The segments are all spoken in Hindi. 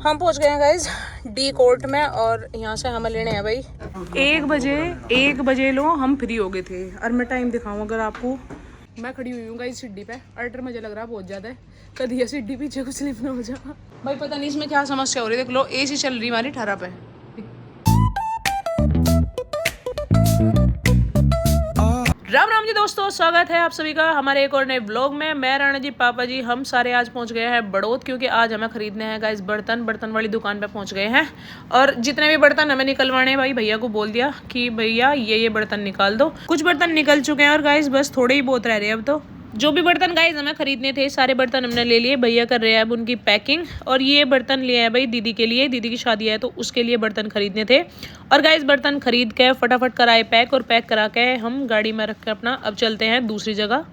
हम पहुंच गए हैं गाइज डी कोर्ट में और यहाँ से हमें लेने हैं भाई 1 बजे लो हम फ्री हो गए थे। और मैं टाइम दिखाऊँ अगर आपको, मैं खड़ी हुई हूँ गाइज सीढ़ी पे। अल्टर मुझे लग रहा है बहुत ज़्यादा है, कभी ये सीढ़ी पीछे कुछ स्लिप ना हो जाए भाई। पता नहीं इसमें क्या समस्या हो रही है। देख लो AC चल रही हमारी 18 पे। राम राम जी दोस्तों, स्वागत है आप सभी का हमारे एक और नए ब्लॉग में। मैं राणा जी, पापा जी, हम सारे आज पहुंच गए हैं बड़ौद, क्योंकि आज हमें खरीदने हैं गाइस बर्तन वाली दुकान पे पहुंच गए हैं। और जितने भी बर्तन हमें निकलवाने हैं भाई, भैया को बोल दिया कि भैया ये बर्तन निकाल दो। कुछ बर्तन निकल चुके हैं और गाइस बस थोड़े ही बहुत रह रहे हैं अब तो। जो भी बर्तन गाइस हमें खरीदने थे सारे बर्तन हमने ले लिए। भैया कर रहे हैं अब उनकी पैकिंग। और ये बर्तन लिए हैं भाई दीदी के लिए, दीदी की शादी है तो उसके लिए बर्तन खरीदने थे। और गाइस बर्तन खरीद के फटाफट कराए पैक, और पैक करा के हम गाड़ी में रख के अपना अब चलते हैं दूसरी जगह।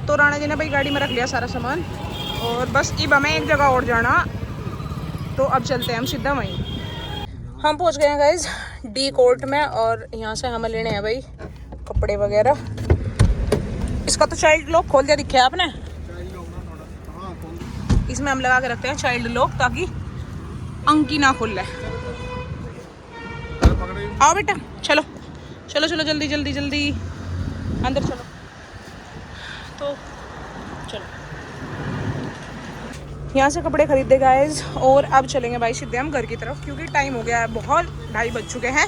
तो राणा जी ने भाई गाड़ी में रख लिया सारा सामान, और बस अब हमें एक जगह और जाना, तो अब चलते हैं हम सीधा वहीं। हम पहुँच गए हैं गाइज डी कोर्ट में, और यहाँ से हमें लेने हैं भाई कपड़े वगैरह। इसका तो चाइल्ड लॉक खोल दिया, दिखे आपने? इसमें हम लगा के रखते हैं चाइल्ड लॉक ताकि अंकी ना खुल ले। आओ बेटा, चलो चलो चलो जल्दी जल्दी जल्दी अंदर चलो। तो चलो यहाँ से कपड़े खरीदे गाइस, और अब चलेंगे भाई सीधे हम घर की तरफ, क्योंकि टाइम हो गया है बहुत, 2:30 बज चुके हैं।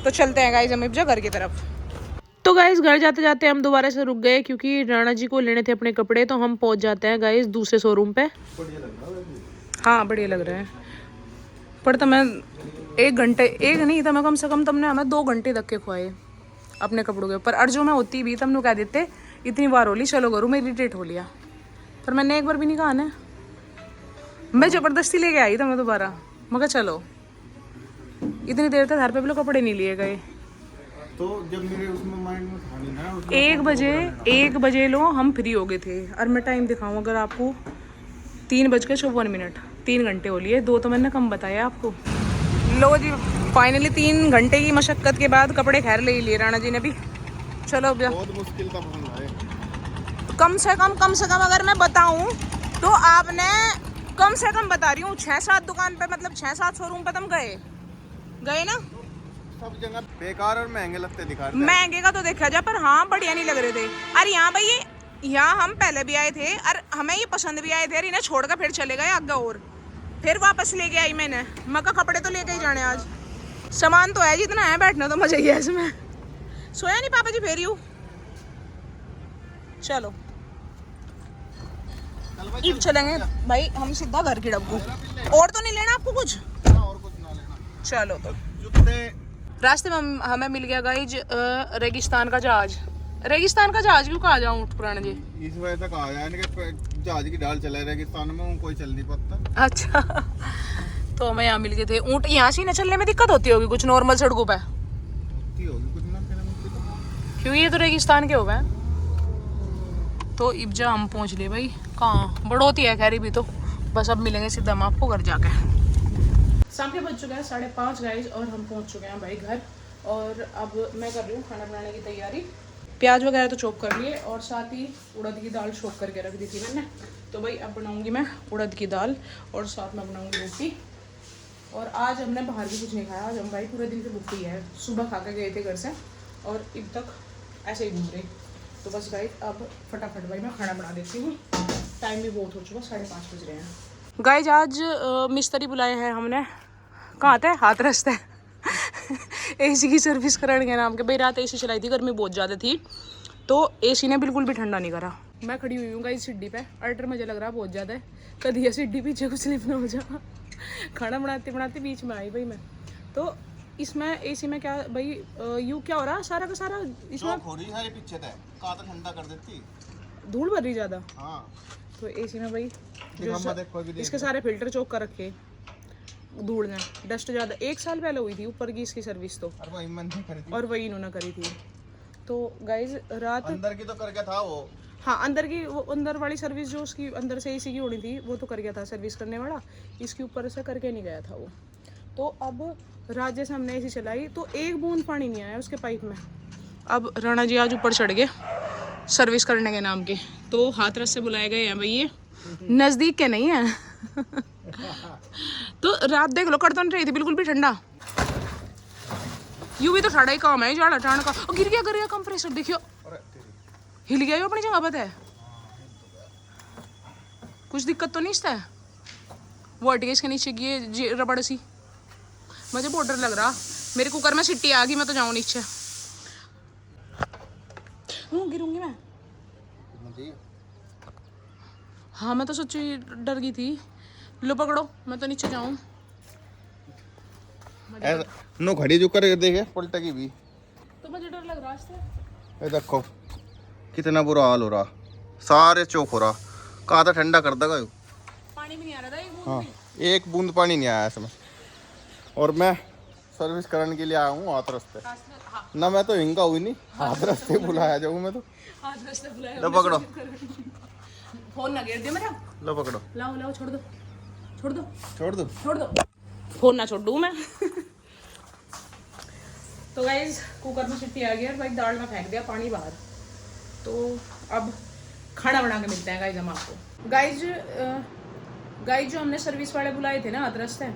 तो चलते हैं गाइस हम घर की तरफ। तो गाइस घर जाते जाते हम दोबारा से रुक गए, क्योंकि राणा जी को लेने थे अपने कपड़े। तो हम पहुंच जाते हैं गाइस दूसरे शोरूम पे। हाँ बढ़िया लग रहा है, पर तो मैं 1 घंटे, एक नहीं था मैं, कम से कम तुमने हमें 2 घंटे धक्के खुआए अपने कपड़ों के ऊपर। और जो मैं होती भी तुमने कह देते इतनी बार होली चलो करूँ, मैं इरिटेट हो लिया। पर मैंने एक बार भी नहीं कहा ना, मैं ज़बरदस्ती लेके आई था मैं दोबारा। मगर चलो इतनी देर तक घर पे भी कपड़े नहीं लिए गए। तो जब मेरे उसमें माइंड में था नहीं ना, 1 बजे लो हम फ्री हो गए थे। और मैं टाइम दिखाऊँ अगर आपको, 3:54, 3 घंटे हो लिए। 2 तो मैंने कम बताया आपको। लो जी फाइनली 3 घंटे की मशक्कत के बाद कपड़े खैर ले लिए राणा जी ने भी। चलो बहुत मुश्किल था पसंद आए। कम से कम अगर मैं बताऊं तो आपने, कम से कम बता रही हूँ, 6-7 दुकान पे, मतलब 6-7 शोरूम पे तुम गए ना। सब जगह बेकार और महंगे लगते दिखा रहे थे। महंगे का तो देखा जाए, पर हाँ बढ़िया नहीं लग रहे थे। अरे यहाँ भाई यहाँ हम पहले भी आए थे और हमें ये पसंद भी आए थे। और इन्हें छोड़कर फिर चले गए आगे, और फिर वापस लेके आई मैंने। मगर कपड़े तो लेके ही जाने आज। सामान तो है जितना है, बैठना तो मजा ही है इसमें। सोया नहीं पापा जी, फेरी हूँ। चलो अब चलेंगे भाई हम सीधा घर की डब्बू। और तो नहीं लेना आपको कुछ? और कुछ ना लेना। चलो तो जूते। रास्ते में हमें मिल गया गाइज रेगिस्तान का जहाज। रेगिस्तान का जहाज क्यों कहा जाऊँ पुराने जी? इस वजह से कहा जाए कि जहाज की डाल चला रेगिस्तान में, कोई चल नहीं पाता। अच्छा तो हमें यहाँ मिल गए थे ऊँट। यहाँ से न चलने में दिक्कत होती होगी कुछ नॉर्मल सड़कों पे? होगी कुछ ना, क्यों ये तो रेगिस्तान के हो गए। तो इब्जा हम पहुँच लिए भाई, कहाँ बड़ौती है खैरी भी। तो बस अब मिलेंगे सीधा हम आपको घर जाके। शाम के बज चुका है 5:30 गाइज, और हम पहुँच चुके हैं भाई घर। और अब मैं कर रही हूँ खाना बनाने की तैयारी। प्याज वगैरह तो चॉप कर लिए, और साथ ही उड़द की दाल चॉप करके रख दी थी मैंने। तो भाई अब बनाऊँगी मैं उड़द की दाल, और साथ में बनाऊँगी रोटी। और आज हमने बाहर भी कुछ नहीं खाया। आज हम भाई पूरे दिन की भूखी है, सुबह खा के गए थे घर से और अब तक ऐसे ही घूम रहे। तो बस भाई अब फटाफट भाई मैं खाना बना देती हूँ। टाइम भी बहुत हो चुका, 5:30 बज रहे हैं। गाइज आज मिस्त्री बुलाए हैं हमने। कहाँ थे? हाथ रस्ते AC की सर्विस कराने के नाम के। भाई रात AC चलाई थी, गर्मी बहुत ज़्यादा थी, तो AC ने बिल्कुल भी ठंडा नहीं करा। मैं खड़ी हुई हूँ गाइज सीढ़ी पे। अल्टर मुझे लग रहा है बहुत ज़्यादा है, कभी ये सीढ़ी पीछे कुछ स्लिप ना हो जाए। खाना बनाते बनाते बीच में आई भाई मैं। तो इसमें AC में क्या भाई यू क्या हो रहा है सारा का सारा? इसमें हो रही है पीछे तक का तो ठंडा कर देती, धूल भर रही ज़्यादा। हाँ तो AC में भाई इसके सारे फिल्टर चौक कर रखे धूल ने, डस्ट ज़्यादा। 1 साल पहले हुई थी ऊपर की इसकी सर्विस तो, और वही इन्होंने करी थी। तो गाइज रात अंदर की तो कर गया था वो। हाँ अंदर की, वो अंदर वाली सर्विस जो उसकी अंदर से AC की होनी थी वो तो कर गया था सर्विस करने वाला, इसके ऊपर से करके नहीं गया था वो। तो अब रात जैसे हमने AC चलाई तो 1 बूंद पानी नहीं आया उसके पाइप में। अब राणा जी आज ऊपर चढ़ गए सर्विस करने के नाम के। तो हाथरस से बुलाए गए हैं भाई, ये नज़दीक के नहीं हैं। तो रात देख लो, कर तो नहीं रही थी बिल्कुल भी ठंडा। यूं भी तो ठंडा ही काम है जाड़ा टाण का। और गिर गया कंप्रेसर, देखियो हिल गया यो अपनी जगह पर है। कुछ दिक्कत तो नहीं इसका? वो हट गई इसके नीचे की रबड़ सी। मुझे बहुत डर लग रहा, मेरे कुकर में सीटी आ गई, मैं तो जाऊँ नीचे। गिरूंगी मैं। हाँ मैं तो सच्ची डर गई थी। लो पकड़ो, मैं तो नीचे जाऊँ। नो घड़ी जो कर देखे पलटा की भी तो मुझे डर लग रहा है। ये देखो कितना बुरा हाल हो रहा, सारे चौक हो रहा। कहा था ठंडा कर देगा यू, पानी भी नहीं आ रहा था एक बूंद हाँ भी। एक बूंद पानी नहीं आया इसमें। और मैं सर्विस कराने के लिए आया हूँ हाथ रस्ते। हाँ, ना मैं तो हिंगा हुई नहीं, हाथ रस्ते बुलाया जाऊँ मैं तो। आज रास्ते बुलाया। लो पकड़ो, फोन ना गिर दियो मेरा। लो पकड़ो, लाओ छोड़ दो छोड़ दो। फोन ना छोड़ दूँ मैं। तो गाइज कुकर में सीटी आ गई और भाई दाल में फेंक दिया पानी बाहर। तो अब खाना बना के मिलते हैं गाइज हम आपको। गाइज जो हमने सर्विस वाले बुलाए थे ना हाथ रस्ते,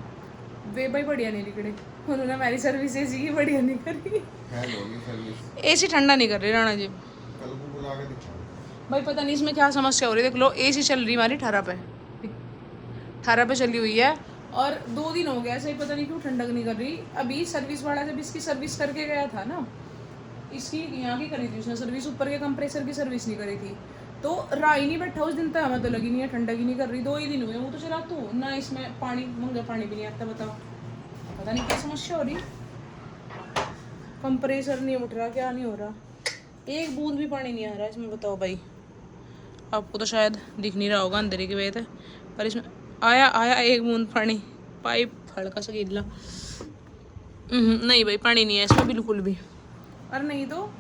वे भाई बढ़िया नहीं निकले। उन्होंने हमारी सर्विस एसी की बढ़िया नहीं करी। एसी ठंडा नहीं कर रही राणा जी। कल को बुला के दिखा भाई पता नहीं इसमें क्या समस्या हो रही है। देख लो एसी चल रही हमारी 18 पे चली हुई है और 2 दिन हो गया ऐसे ही, पता नहीं क्यों ठंडक नहीं कर रही। अभी सर्विस वाला जब इसकी सर्विस करके गया था ना, इसकी यहाँ की करी थी उसने सर्विस, ऊपर के कंप्रेसर की सर्विस नहीं करी थी। तो रहा ही नहीं बैठा उस दिन तक, हमें तो लगी नहीं है ठंडक ही नहीं कर रही। 2 ही दिन हुए वो तो चला तू ना, इसमें पानी मंगे पानी भी नहीं आता। बताओ पता नहीं क्या समस्या हो रही, कंप्रेसर नहीं उठ रहा, क्या नहीं हो रहा, एक बूंद भी पानी नहीं आ रहा इसमें। बताओ भाई, आपको तो शायद दिख नहीं रहा होगा अंधेरे की वजह से, पर इसमें आया एक बूंद पानी। पाइप हल्का सा गीला। नहीं भाई पानी नहीं है इसमें बिल्कुल भी। और नहीं तो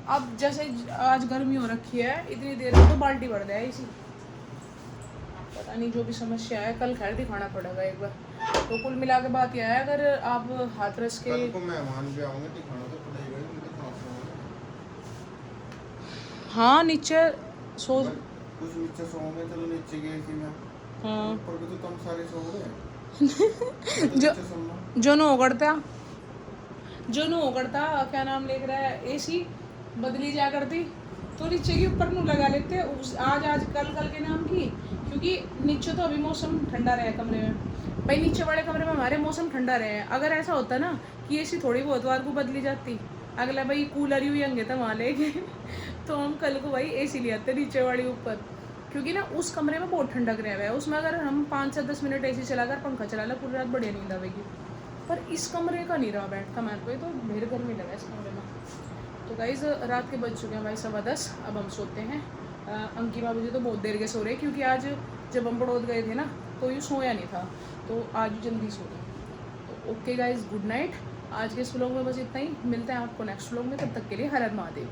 अब जैसे आज गर्मी हो रखी है, इतनी देर में तो बाल्टी भर दिया इसी। पता नहीं जो भी समस्या है, कल खैर दिखाना पड़ेगा एक बार। तो कुल मिला के बात यह है, अगर आप हाथरस के कल को मेहमान भी आएंगे, दिखाना तो पड़ेगा ही उनके पास। हाँ नीचे सो कुछ नीचे सोओगे, चलो नीचे गए थी मैं। हाँ ऊपर भी तो तुम सारे सो गए। जो नो करता क्या नाम लिख रहा है, एसी बदली जा करती तो नीचे के ऊपर नु लगा लेते। आज कल के नाम की, क्योंकि नीचे तो अभी मौसम ठंडा रहा है कमरे में। भाई नीचे वाले कमरे में हमारे मौसम ठंडा रहे हैं। अगर ऐसा होता ना कि एसी थोड़ी बहुत बार को बदली जाती, अगला भाई कूलर ही होंगे तो वहाँ लेके तो हम कल को भाई एसी ले आते नीचे वाली ऊपर, क्योंकि ना उस कमरे में बहुत ठंडक रहा है। उसमें अगर हम 5 से 10 मिनट एसी चलाकर पंखा चला ला, पूरी रात बढ़िया नींद आएगी। पर इस कमरे का नहीं रहा बैठता मेरे को, तो ढेर गर्मी लगा इस कमरे में। तो गाइज रात के बज चुके हैं भाई 10:15, अब हम सोते हैं। अंकी बाबू जी तो बहुत देर के सो रहे, क्योंकि आज जब हम बड़ौद गए थे ना तो ये सोया नहीं था, तो आज जल्दी सो गए। तो ओके गाइज, गुड नाइट। आज के इस व्लॉग में बस इतना ही, मिलते हैं आपको नेक्स्ट व्लॉग में। तब तक के लिए हर हर महादेव।